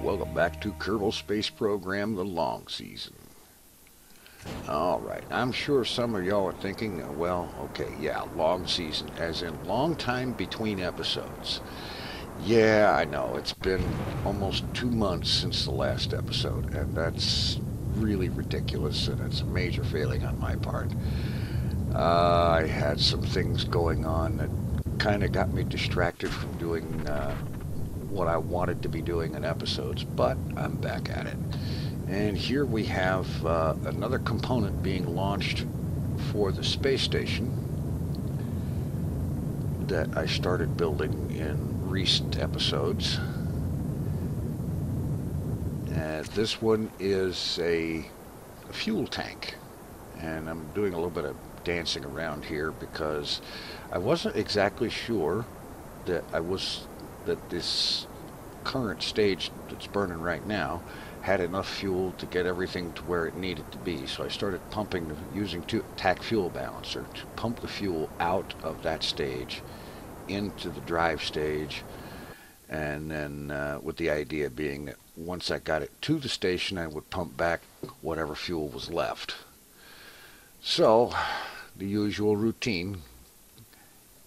welcome back to Kerbal Space Program, the long season. Alright, I'm sure some of y'all are thinking, well, okay, yeah, long season, as in long time between episodes. Yeah, I know, it's been almost 2 months since the last episode, and that's really ridiculous, and it's a major failing on my part. I had some things going on that kind of got me distracted from doing what I wanted to be doing in episodes, but I'm back at it. And here we have another component being launched for the space station that I started building in recent episodes. This one is a fuel tank, and I'm doing a little bit of dancing around here because I wasn't exactly sure that this current stage that's burning right now had enough fuel to get everything to where it needed to be. So I started pumping, using TAC fuel balancer to pump the fuel out of that stage into the drive stage, and then with the idea being that once I got it to the station, I would pump back whatever fuel was left. So the usual routine: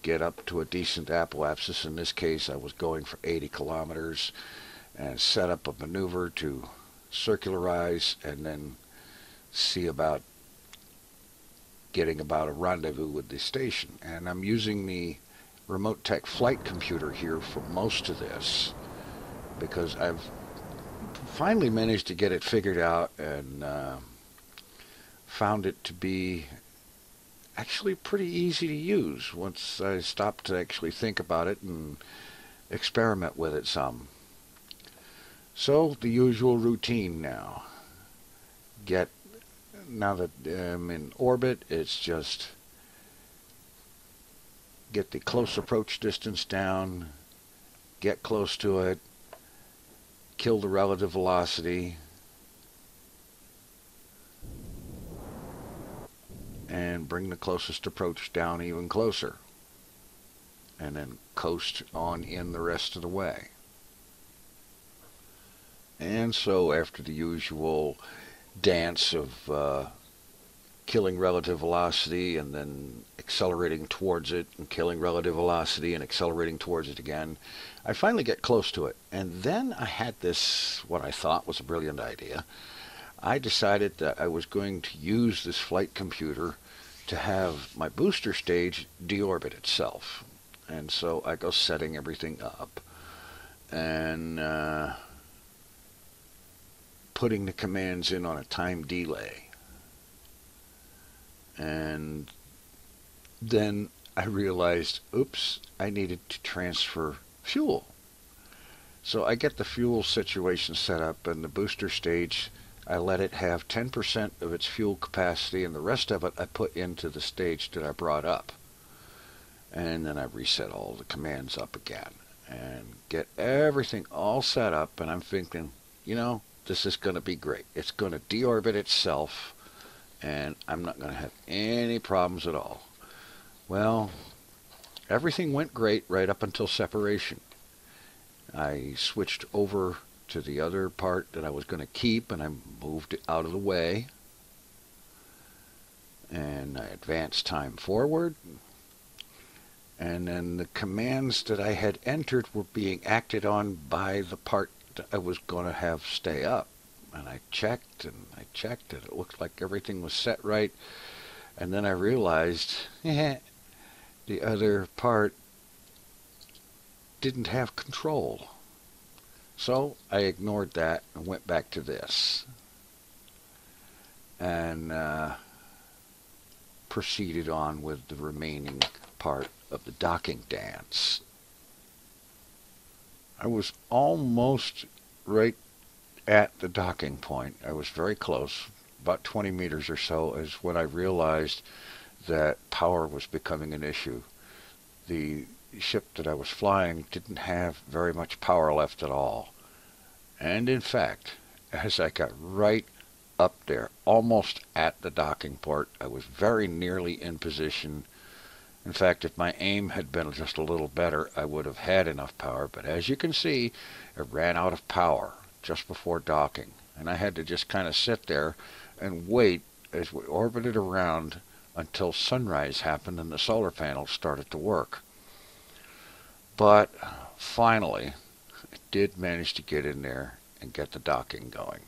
get up to a decent apoapsis. In this case, I was going for 80 kilometers, and set up a maneuver to circularize and then see about getting about a rendezvous with the station. And I'm using the remote tech flight computer here for most of this because I've finally managed to get it figured out and found it to be actually pretty easy to use once I stopped to actually think about it and experiment with it some. So the usual routine now. Now that I'm in orbit, it's just get the close approach distance down, get close to it, kill the relative velocity, and bring the closest approach down even closer, and then coast on in the rest of the way. And so after the usual dance of killing relative velocity and then accelerating towards it and killing relative velocity and accelerating towards it again, I finally get close to it. And then I had this, what I thought was a brilliant idea. I decided that I was going to use this flight computer to have my booster stage deorbit itself. And so I go setting everything up and putting the commands in on a time delay. And then I realized, oops, I needed to transfer fuel. So I get the fuel situation set up, and the booster stage, I let it have 10% of its fuel capacity, and the rest of it I put into the stage that I brought up. And then I reset all the commands up again and get everything all set up, and I'm thinking, this is going to be great. It's going to deorbit itself, and I'm not going to have any problems at all. Well, everything went great right up until separation. I switched over to the other part that I was going to keep, and I moved it out of the way. And I advanced time forward. And then the commands that I had entered were being acted on by the part that I was going to have stay up. And I checked, and it looked like everything was set right. And then I realized the other part didn't have control. So I ignored that and went back to this. And proceeded on with the remaining part of the docking dance. I was almost right at the docking point. I was very close, about 20 meters or so, is when I realized that power was becoming an issue. The ship that I was flying didn't have very much power left at all. And in fact, as I got right up there, almost at the docking port, I was very nearly in position. In fact, if my aim had been just a little better, I would have had enough power. But as you can see, it ran out of power. just before docking. And I had to just kind of sit there and wait as we orbited around until sunrise happened and the solar panels started to work. But finally, I did manage to get in there and get the docking going.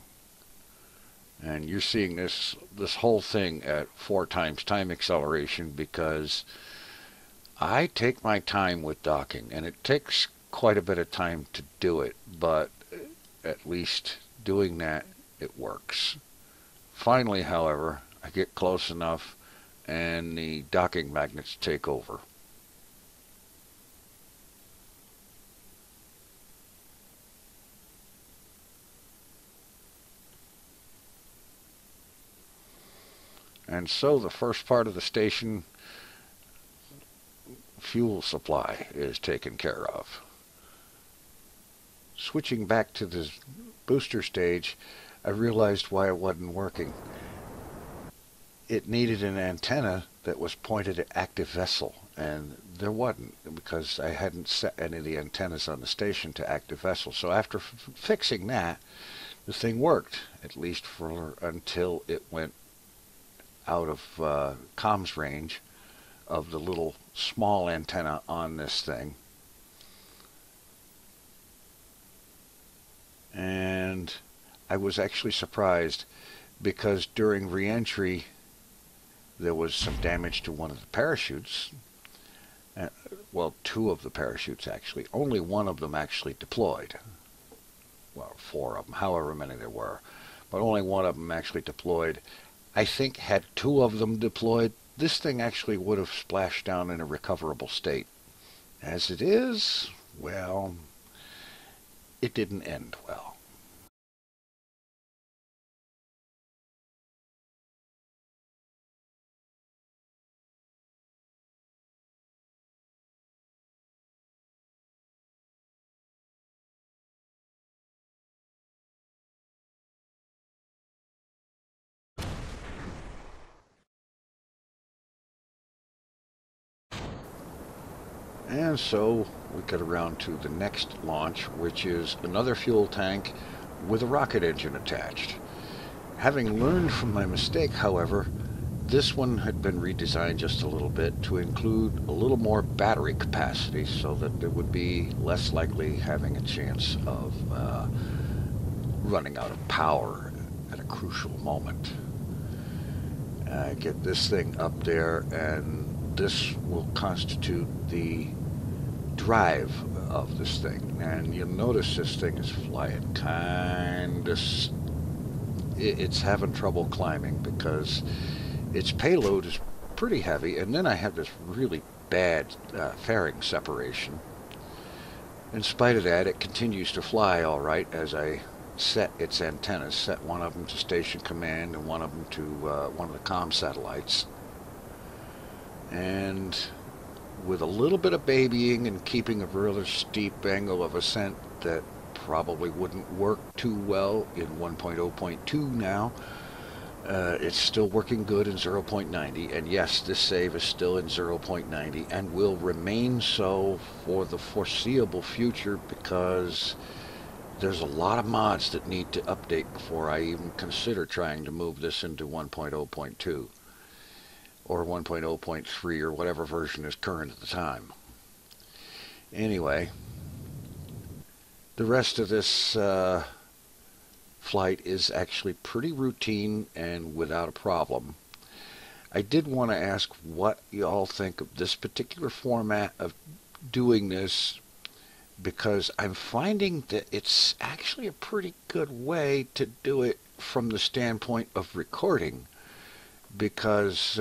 And you're seeing this whole thing at 4 times time acceleration because I take my time with docking, and it takes quite a bit of time to do it, but at least doing that, it works. Finally, however, I get close enough and the docking magnets take over. And so the first part of the station, fuel supply, is taken care of. Switching back to the booster stage, I realized why it wasn't working. It needed an antenna that was pointed at active vessel, and there wasn't because I hadn't set any of the antennas on the station to active vessel. So after fixing that, the thing worked, at least for until it went out of comms range of the little small antenna on this thing. And I was actually surprised because during re-entry there was some damage to one of the parachutes. Well, 2 of the parachutes actually. Only 1 of them actually deployed. Well, 4 of them, however many there were. But only 1 of them actually deployed. I think had 2 of them deployed, this thing actually would have splashed down in a recoverable state. As it is, well, it didn't end well. And so we get around to the next launch, which is another fuel tank with a rocket engine attached. Having learned from my mistake, however, this one had been redesigned just a little bit to include a little more battery capacity so that it would be less likely having a chance of running out of power at a crucial moment. I get this thing up there, and this will constitute the drive of this thing. And you'll notice this thing is flying kind of... It's having trouble climbing because its payload is pretty heavy, and then I have this really bad fairing separation. In spite of that, it continues to fly all right as I set its antennas, set one of them to station command and one of them to one of the comm satellites. And with a little bit of babying and keeping a rather steep angle of ascent that probably wouldn't work too well in 1.0.2 now, it's still working good in 0.90, and yes, this save is still in 0.90 and will remain so for the foreseeable future because there's a lot of mods that need to update before I even consider trying to move this into 1.0.2 or 1.0.3 or whatever version is current at the time. Anyway, the rest of this flight is actually pretty routine and without a problem. I did want to ask what you all think of this particular format of doing this, because I'm finding that it's actually a pretty good way to do it from the standpoint of recording, because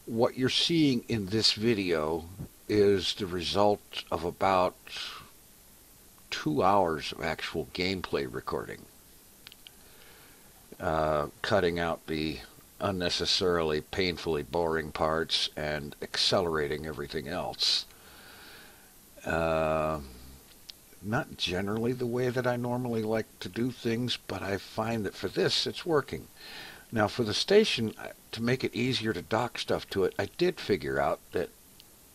what you're seeing in this video is the result of about 2 hours of actual gameplay recording, cutting out the unnecessarily painfully boring parts and accelerating everything else. Not generally the way that I normally like to do things, but I find that for this it's working. Now for the station, to make it easier to dock stuff to it, I did figure out that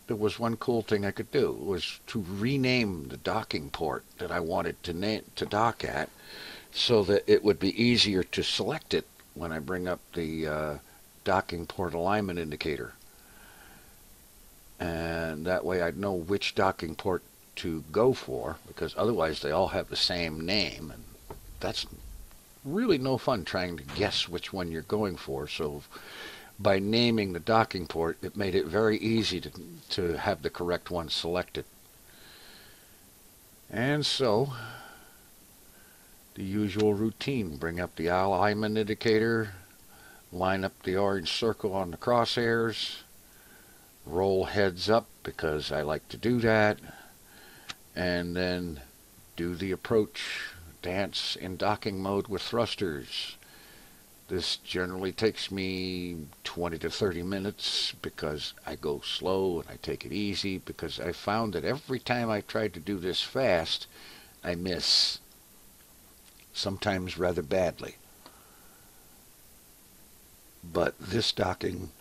there was one cool thing I could do, was to rename the docking port that I wanted to dock at so that it would be easier to select it when I bring up the docking port alignment indicator. And that way I'd know which docking port to go for, because otherwise they all have the same name, and that's really no fun trying to guess which one you're going for. So by naming the docking port, it made it very easy to have the correct one selected. And so the usual routine: bring up the alignment indicator, line up the orange circle on the crosshairs, roll heads up because I like to do that, and then do the approach dance in docking mode with thrusters. This generally takes me 20 to 30 minutes because I go slow and I take it easy, because I found that every time I tried to do this fast, I miss, sometimes rather badly. But this docking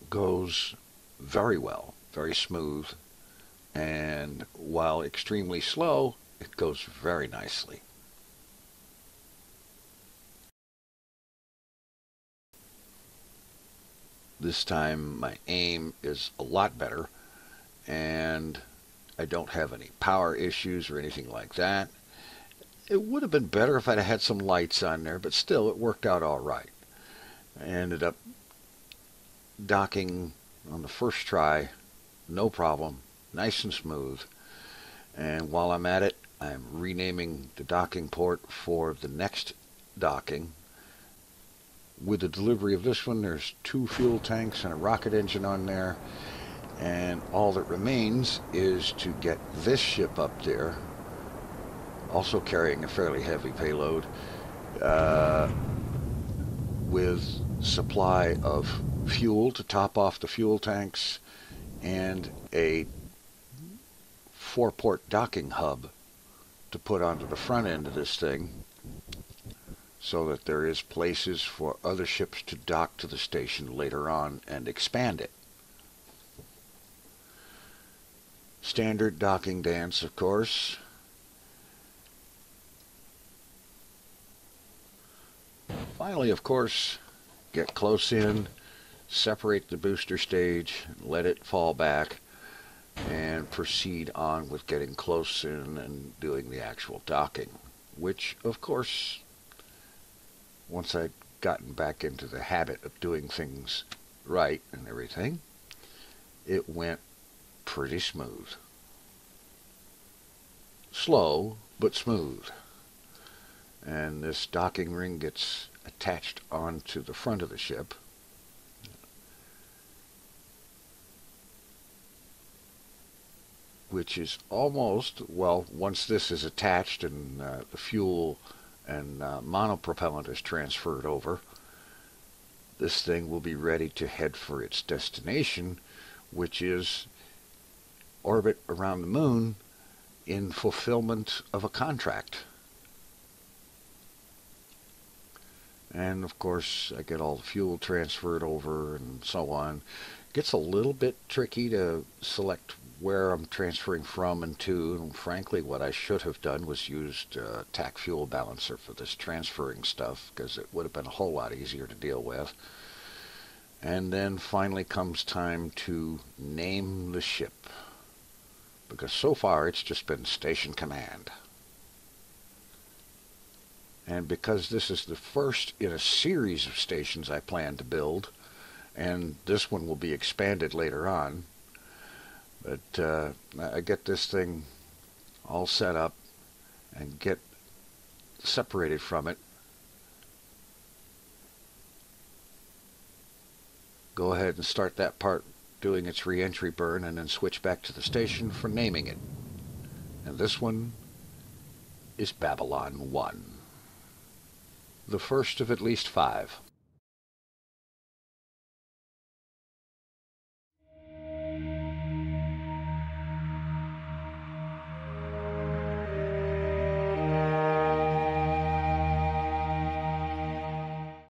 goes very well, very smooth, and while extremely slow, it goes very nicely. This time my aim is a lot better, and I don't have any power issues or anything like that. It would have been better if I'd had some lights on there, but still it worked out all right. I ended up docking on the first try, no problem, nice and smooth. And while I'm at it, I'm renaming the docking port for the next docking. With the delivery of this one, there's 2 fuel tanks and a rocket engine on there, and all that remains is to get this ship up there, also carrying a fairly heavy payload, with supply of fuel to top off the fuel tanks, and a 4-port docking hub to put onto the front end of this thing, so that there is places for other ships to dock to the station later on and expand it. Standard docking dance, of course. Finally, of course, get close in, separate the booster stage, let it fall back, and proceed on with getting close in and doing the actual docking, which, of course, once I'd gotten back into the habit of doing things right and everything, it went pretty smooth. Slow, but smooth. And this docking ring gets attached onto the front of the ship. Which is almost, well, once this is attached and the fuel and monopropellant is transferred over, this thing will be ready to head for its destination, which is orbit around the moon in fulfillment of a contract. And of course I get all the fuel transferred over and so on. It gets a little bit tricky to select where I'm transferring from and to, and frankly what I should have done was used a TAC fuel balancer for this transferring stuff, because it would have been a whole lot easier to deal with. And then finally comes time to name the ship, because so far it's just been Station Command. And because this is the first in a series of stations I plan to build, and this one will be expanded later on, but I get this thing all set up and get separated from it. Go ahead and start that part doing its re-entry burn, and then switch back to the station for naming it. And this one is Babylon 1. The first of at least 5.